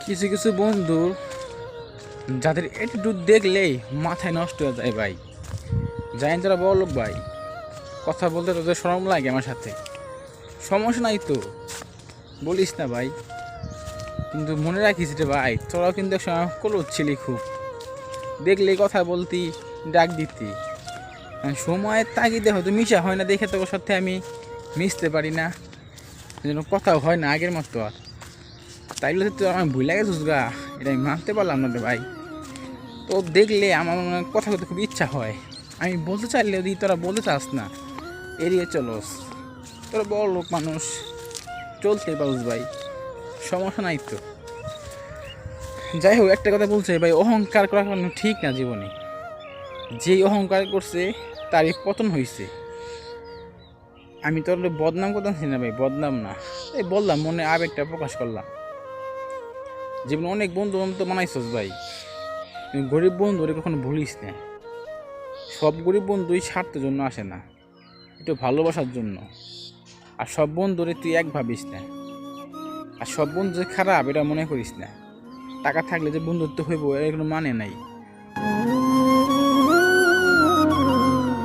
কিছু কিছু বন্ধু যাদের একটু দেখলেই মাথায় নষ্ট হয়ে যায় ভাই। জানি তোরা বড় লোক ভাই, কথা বলতে তোদের শরম লাগে আমার সাথে। সমস্যা নাই তো, বলিস না ভাই, কিন্তু মনে রাখিস রে ভাই, তোরাও কিন্তু একসময় কলুত ছিলি খুব। দেখলেই কথা বলতি, ডাক দিতি। সময়ের তাগিদে হয়তো মিশা হয় না দেখে তোর সাথে আমি মিশতে পারি না, যেন কথাও হয় না আগের মতো আর। তাইলে তো আমি ভুলে গেছিস গা, এটা আমি মানতে পারলাম না রে ভাই। তো দেখলে আমার মনে হয় কথা বলতে খুব ইচ্ছা হয়, আমি বলতে চাইলে যদি তোরা বলতে চাস না, এড়িয়ে চলোস। তোরা বড় লোক মানুষ, চলতে পারুস ভাই, সমস্যা নাই তো। যাই হোক, একটা কথা বলছে ভাই, অহংকার করা কোনো ঠিক না জীবনে। যেই অহংকার করছে তারই পতন হয়েছে। আমি তোর বদনাম করতেছি না ভাই, বদনাম না, এই বললাম, মনে আবেগটা প্রকাশ করলাম। জীবনে অনেক বন্ধু তো বানাইছস ভাই, তুই গরিব বন্ধু ওরে কখনো ভুলিস না। সব গরিব বন্ধুই স্বার্থের জন্য আসে না, একটু ভালোবাসার জন্য। আর সব বন্ধুরে তুই এক ভাবিস না, আর সব বন্ধু যে খারাপ এটা মনে করিস না। টাকা থাকলে যে বন্ধুত্ব হইব এর কোনো মানে নাই।